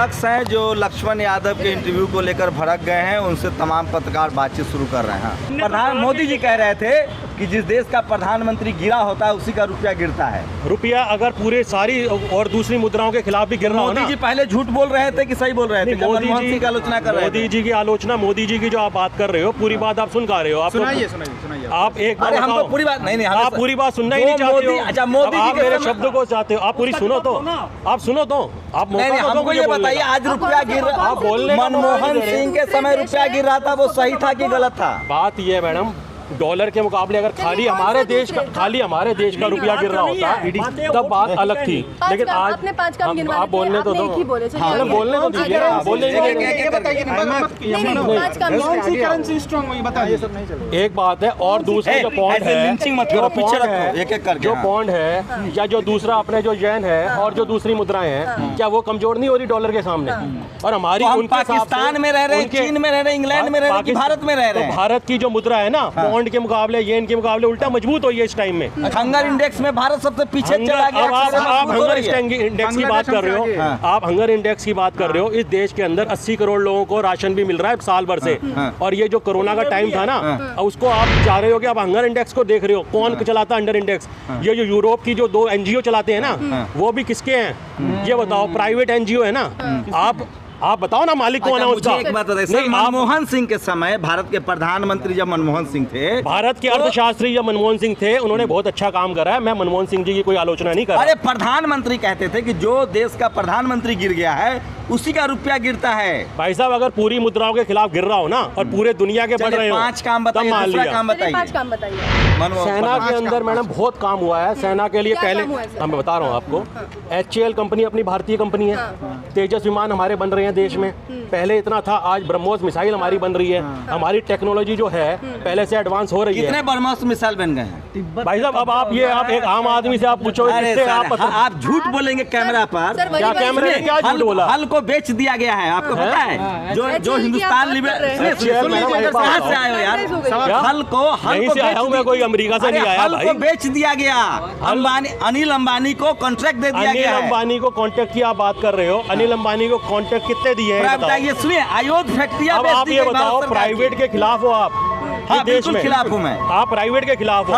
शख्स हैं जो लक्ष्मण यादव के इंटरव्यू को लेकर भड़क गए हैं, उनसे तमाम पत्रकार बातचीत शुरू कर रहे हैं। प्रधान मोदी जी कह रहे थे कि जिस देश का प्रधानमंत्री गिरा होता है उसी का रुपया गिरता है। रुपया अगर पूरे सारी और दूसरी मुद्राओं के खिलाफ भी गिर रहा हो ना। मोदी जी पहले झूठ बोल रहे थे कि सही बोल रहे थे? मोदी जी की आलोचना कर रहे थे। मोदी जी की आलोचना, मोदी जी की जो आप बात कर रहे हो पूरी बात आप सुन का रहे हो। आप सुनाइए। आप एक बार हम तो पूरी बात नहीं आप पूरी बात सुनना ही नहीं चाहते हो। अच्छा, मोदी जी आप मेरे शब्द को चाहते हो, आप पूरी सुनो तो आप सुनो तो आप हमको ये बताइए, आज रुपया गिर रहा, आप बोलने का मनमोहन सिंह के समय रुपया गिर रहा था, वो सही था कि गलत था? बात ये है मैडम, डॉलर के मुकाबले अगर खाली हमारे देश का रुपया गिर रहा होता तब बात अलग थी। लेकिन आज आपने 5 काम गिनवा आप बोलने तो दो, मैडम बोलने तो दीजिए, एक बात है। और दूसरा जो पॉइंट है, जो पॉइंट है या जो दूसरा अपने जो येन है और जो दूसरी मुद्राएं हैं, क्या वो कमजोर नहीं हो रही डॉलर के सामने? और हमारी पाकिस्तान में रह रहे, चीन में रह रहे, इंग्लैंड में रह रहे, भारत में रह रहे हैं। भारत की जो मुद्रा है ना, पॉइंट के मुकाबले येन के मुकाबले उल्टा मजबूत हुई है इस टाइम में। हंगर इंडेक्स में भारत सबसे पीछे चला गया। आप हंगर इंडेक्स की बात कर रहे हो, आप हंगर इंडेक्स की बात कर रहे हो। इस देश के अंदर 80 करोड़ लोगों को राशन भी मिल रहा है साल भर से। और ये जो कोरोना का टाइम था ना, उसको आप चाह रहे हो कि आप हंगर इंडेक्स को देख रहे हो। कौन चलाता है अंडर इंडेक्स? ये जो यूरोप की जो 2 NGO चलाते हैं ना, वो भी किसके हैं ये बताओ? प्राइवेट NGO है ना। आप बताओ ना मालिक कौन है उसका? एक बात बताइए, मनमोहन सिंह के समय भारत के प्रधानमंत्री जब मनमोहन सिंह थे, भारत के अर्थशास्त्री जब मनमोहन सिंह थे, उन्होंने बहुत अच्छा काम करा है। मैं मनमोहन सिंह जी की कोई आलोचना नहीं कर रहा। अरे प्रधानमंत्री कहते थे कि जो देश का प्रधानमंत्री गिर गया है उसी का रुपया गिरता है। भाई साहब, अगर पूरी मुद्राओं के खिलाफ गिर रहा हो ना और पूरे दुनिया के बढ़ रहे हो, 5 काम बताइए, दूसरा काम बताइए। 5 काम बताइए। सेना के अंदर मैडम बहुत काम हुआ है। सेना के लिए पहले मैं बता रहा हूँ आपको, HAL कंपनी अपनी भारतीय कंपनी है। तेजस विमान हमारे बन रहे हैं देश में, पहले इतना था, आज ब्रह्मोस मिसाइल हमारी बन रही है। हमारी टेक्नोलॉजी जो है पहले से एडवांस हो रही है। कितने ब्रह्मोस मिसाइल बन गए हैं भाई साहब? अब आप एक आम आदमी से आप पूछो, आप झूठ बोलेंगे कैमरा पर। क्या कैमरे में क्या झूठ बोला? हल को बेच दिया गया है, आपको पता है? जो हिंदुस्तान कहाँ से आए हो यार? हल को यहीं से आया हूँ मैं, कोई अमेरिका से नहीं आया भाई। हल को बेच दिया गया, अनिल अंबानी को कॉन्ट्रैक्ट दे दिया गया। अनिल अंबानी को कॉन्ट्रैक्ट की आप बात कर रहे हो? अनिल अंबानी को कॉन्ट्रैक्ट कितने दिए हैं? ये सुनिए, अयोध्या फैक्ट्रियां अब आप ये बताओ, प्राइवेट के खिलाफ हो आप? हाँ, देश में खिलाफ हूँ मैं। आप प्राइवेट के खिलाफ हो?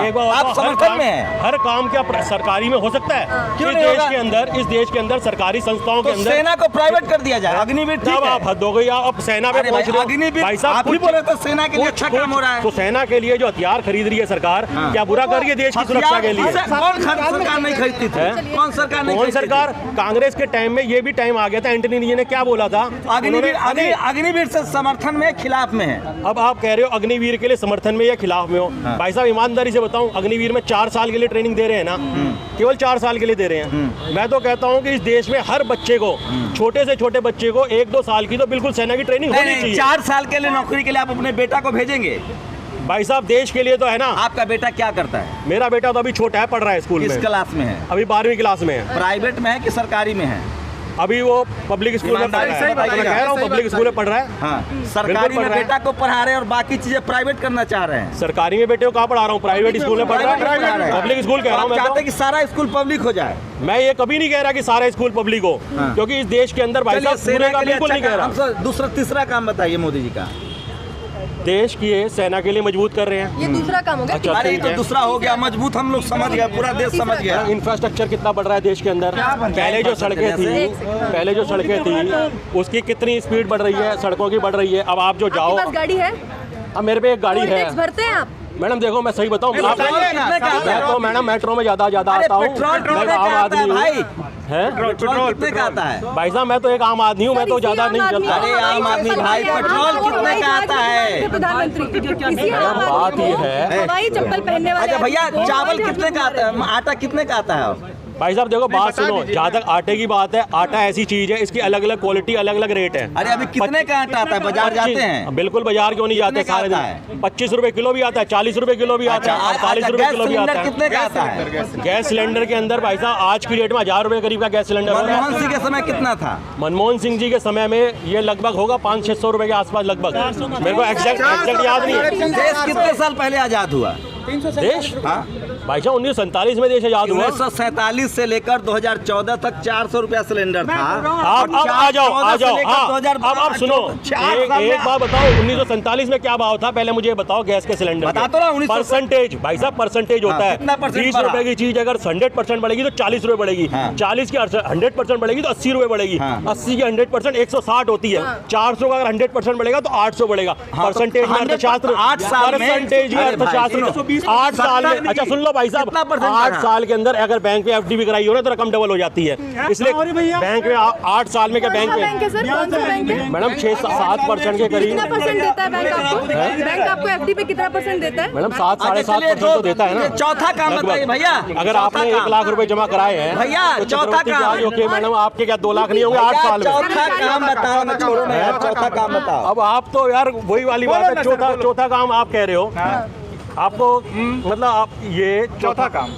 एक बार आप समर्थन में हैं। हर काम क्या सरकारी में हो सकता है? क्यों इस देश के अंदर सरकारी संस्थाओं के अंदर सेना को प्राइवेट कर दिया जाए। अग्निवीर ठीक है, आप हद हो गई। आप सेना पे पहुंच रहे हो। अग्निवीर भाई साहब, आप ही बोल रहे थे सेना के लिए अच्छा काम हो रहा है। तो सेना के लिए जो हथियार खरीद रही है सरकार, क्या बुरा कर रही है देश की सुरक्षा के लिए? कौन सरकार नहीं खरीदती थी? कौन सरकार नहीं? कौन सरकार? कांग्रेस के टाइम में ये भी टाइम आ गया था, एंटनी जी ने क्या बोला था? अग्निवीर से समर्थन में खिलाफ में है। अब आप कह रहे हो अग्निवीर के लिए समर्थन में या खिलाफ में हो? भाई साहब, ईमानदारी से बताऊं, अग्निवीर में 4 साल के लिए ट्रेनिंग दे रहे हैं ना, केवल 4 साल के लिए दे रहे हैं। मैं तो कहता हूं कि इस देश में हर बच्चे को, छोटे से छोटे बच्चे को 1-2 साल की तो बिल्कुल सेना की ट्रेनिंग होनी चाहिए। 4 साल के लिए नौकरी के लिए आप अपने बेटा को भेजेंगे? भाई साहब, देश के लिए तो है ना। आपका बेटा क्या करता है? मेरा बेटा तो अभी छोटा है, पढ़ रहा है स्कूल में। किस क्लास में है? अभी 12वीं क्लास में है। प्राइवेट में है कि सरकारी में है? अभी वो पब्लिक स्कूल में पढ़ रहा है। मैं कह रहा हूँ पब्लिक स्कूल में पढ़ रहा है। हाँ, सरकारी में बेटा को पढ़ा रहे हैं और बाकी चीजें प्राइवेट करना चाह रहे हैं। सरकारी में बेटे को कहाँ पढ़ा रहा हूँ? प्राइवेट स्कूल में पढ़ रहा है। पब्लिक स्कूल कह रहा हूँ मैं। चाहते कि सारा स्कूल पब्लिक हो जाए? मैं ये कभी नहीं कह रहा कि सारा स्कूल पब्लिक हो, क्योंकि इस देश के अंदर भाई साहब पूरे का बिल्कुल नहीं कह रहा। दूसरा तीसरा काम बताइए मोदी जी का। देश की सेना के लिए मजबूत कर रहे हैं। ये दूसरा काम हो गया। अच्छा, अरे तो दूसरा हो गया मजबूत, हम लोग समझ गए, पूरा देश समझ गया। इंफ्रास्ट्रक्चर कितना बढ़ रहा है देश के अंदर? पहले जो सड़कें थी उसकी कितनी स्पीड बढ़ रही है, सड़कों की बढ़ रही है। अब आप जो जाओ, गाड़ी है? अब मेरे पे एक गाड़ी है। भरते हैं आप? मैडम देखो, मैं सही बताऊँ, मैं तो मैडम मेट्रो में ज्यादा आता हूँ। मैं आम आदमी भाई है। पेट्रोल कितने का आता है? भाई साहब, मैं तो एक आम आदमी हूँ, मैं तो ज्यादा नहीं चलता। अरे आम आदमी भाई, पेट्रोल कितने का आता है? प्रधानमंत्री बात ये है, हवाई चप्पल पहनने वाले। अच्छा भैया, चावल कितने का आता है? आटा कितने का आता है? भाई साहब देखो, बात सुनो, जहाँ तक आटे की बात है, आटा ऐसी चीज है, इसकी अलग अलग क्वालिटी, अलग अलग रेट है। अरे अभी कितने का आटा आता है? बाजार जाते हैं? बिल्कुल, बाजार क्यों नहीं जाते? सारे दिन 25 रुपए किलो भी आता है, 40 रुपए किलो भी आता है, 48 रुपए किलो भी आता है। कितने का आता है गैस सिलेंडर के अंदर? भाई साहब, आज की डेट में 1000 रुपए करीब का गैस सिलेंडर। मनमोहन सिंह के समय कितना था? मनमोहन सिंह जी के समय में ये लगभग होगा 500-600 रुपए के आसपास लगभग। मेरे को एग्जैक्ट याद नहीं है। देश कितने साल पहले आजाद हुआ? देश भाई साहब 1947 में देश आजाद हुआ। 1947 से लेकर 2014 तक 400 रुपया सिलेंडर था। आप आ जाओ हाँ, अब आप सुनो, एक बात बताओ, 1947 में क्या भाव था पहले मुझे बताओ गैस के सिलेंडर? बता तो रहा, परसेंटेज भाई साहब, परसेंटेज होता है। 30 रुपए की चीज अगर 100% बढ़ेगी तो 40 रुपए बढ़ेगी, 40 की 100% बढ़ेगी तो 80 रुपए बढ़ेगी, 80 की 100% 160 होती है, 400 का अगर 100% बढ़ेगा तो 800 बढ़ेगा। परसेंटेज में अर्थशास्त्र, परसेंटेज में अर्थशास्त्र 8 साल में, अच्छा सुन लो भाई साहब, 8 साल के अंदर अगर बैंक में एफडी भी कराई हो ना तो रकम डबल हो जाती है। इसलिए बैंक में 8 साल में क्या बैंक में मैडम 6-7% के करीब देता है बैंक आपको? बैंक आपको एफडी पे कितना परसेंट देता है मैडम? 7-7.5% तो देता है ना। चौथा काम बताइए भैया, अगर आपने 1 लाख रुपए जमा कराए हैं भैया, चौथा काम ओके मैडम, आपके क्या 2 लाख नहीं होंगे 8 साल में? चौथा काम बताओ ना, छोड़ो ना यार, चौथा काम बताओ। अब आप तो यार वही वाली बात है, चौथा काम आप कह रहे हो। आपको मतलब आप ये चौथा काम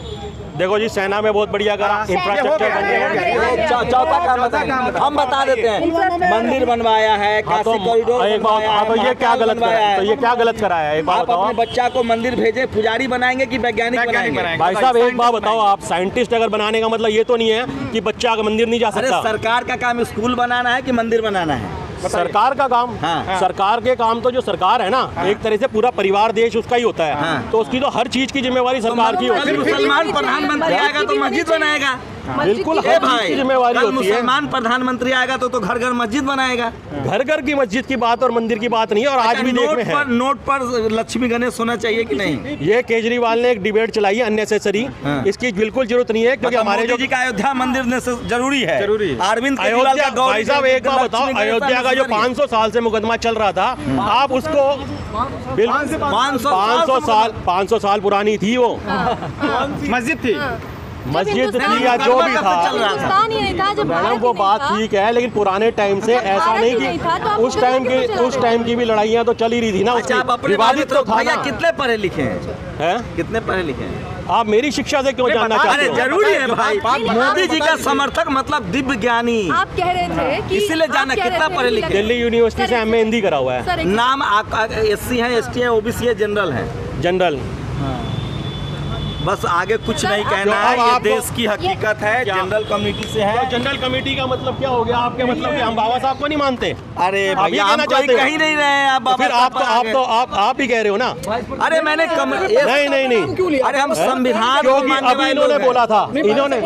देखो जी, सेना में बहुत बढ़िया करा, इंफ्रास्ट्रक्चर बन रहे हैं। चौथा काम बताएं, हम बता देते हैं। मंदिर बनवाया है, काशी कॉरिडोर बनवाया है, तो ये क्या गलत कराया है? तो ये क्या गलत कराया है? एक बात बताओ। अपने बच्चा को मंदिर भेजे, पुजारी बनाएंगे कि वैज्ञानिक बनाएंगे? भाई साहब एक बात बताओ, आप साइंटिस्ट अगर बनाने का मतलब ये तो नहीं है कि बच्चा मंदिर नहीं जा सकता। सरकार का काम स्कूल बनाना है कि मंदिर बनाना है? सरकार का काम, सरकार के काम तो जो सरकार है ना, एक तरह से पूरा परिवार देश उसका ही होता है, तो उसकी तो हर चीज की जिम्मेवारी सरकार की होती है। मुसलमान प्रधानमंत्री आएगा तो मस्जिद बनाएगा, बिल्कुल हर चीज की जिम्मेवारी होती है। मुसलमान प्रधानमंत्री आएगा तो घर घर मस्जिद बनाएगा। घर घर की मस्जिद की बात और मंदिर की बात नहीं है। और आज भी देख में है, नोट पर लक्ष्मी गणेश होना चाहिए कि नहीं? ये केजरीवाल ने एक डिबेट चलाई है अननेसेसरी, इसकी बिल्कुल जरूरत नहीं है, क्योंकि हमारे मोदी जी का अयोध्या मंदिर जरूरी है। अरविंद अयोध्या, भाई साहब एक बात बताओ, अयोध्या का जो 500 साल से मुकदमा चल रहा था, आप उसको 500 साल पुरानी थी वो मस्जिद थी, मस्जिद थी या जो भी था, मैडम वो बात ठीक है, लेकिन पुराने टाइम से ऐसा नहीं कि उस टाइम की भी लड़ाइयाँ तो चल ही रही थी ना। विवादित तो था ना। कितने पढ़े लिखे हैं? कितने पढ़े लिखे हैं? आप मेरी शिक्षा से क्यों जानना चाहते हो? जरूरी है भाई, मोदी जी का समर्थक मतलब दिव्य ज्ञानी। आप कह रहे थे कि इसीलिए जाना कितना पढ़े लिखे? दिल्ली यूनिवर्सिटी से MA हिंदी करा हुआ है। नाम SC है, ST है, OBC है, जनरल है। जनरल, बस आगे कुछ नहीं कहना है, ये देश की हकीकत है। जनरल कमेटी से है। जनरल कमेटी का मतलब क्या हो गया? आपके मतलब कि हम बाबा साहब को नहीं मानते? अरे भैया, हम कहीं नहीं रहे हैं। आप ही कह रहे हो ना? अरे मैंने नहीं, अरे हम संविधान, क्योंकि अभी इन्होंने बोला था, इन्होंने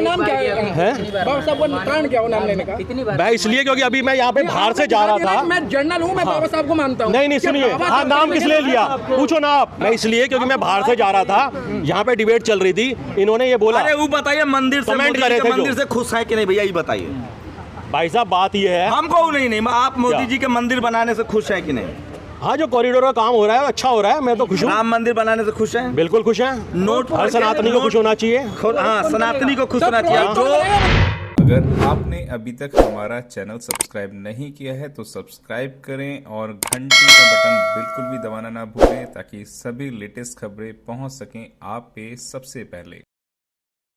मैं इसलिए क्योंकि अभी मैं यहाँ पे बाहर से जा रहा था। मैं जनरल हूँ, मैं बाबा साहब को मानता हूँ। नहीं सुनिए, हाँ नाम किस लिए लिया पूछो ना आप। मैं इसलिए क्योंकि मैं बाहर से जा रहा था, यहाँ पे डिबेट चल रही थी, इन्होंने ये बोला। अरे वो बताइए, मंदिर से मंदिर से खुश है कि नहीं भैया, ये बताइए। भाई साहब बात ये है, हमको नहीं, आप मोदी जी के मंदिर बनाने से खुश है कि नहीं? हाँ, जो कॉरिडोर का काम हो रहा है अच्छा हो रहा है, मैं तो खुश हूँ। राम मंदिर बनाने से खुश है? बिल्कुल खुश है। नोट हर सनातनी को खुश होना चाहिए। हाँ, सनातनी को खुश होना चाहिए। अगर आपने अभी तक हमारा चैनल सब्सक्राइब नहीं किया है तो सब्सक्राइब करें और घंटी का बटन बिल्कुल भी दबाना ना भूलें, ताकि सभी लेटेस्ट खबरें पहुंच सकें आप पे सबसे पहले।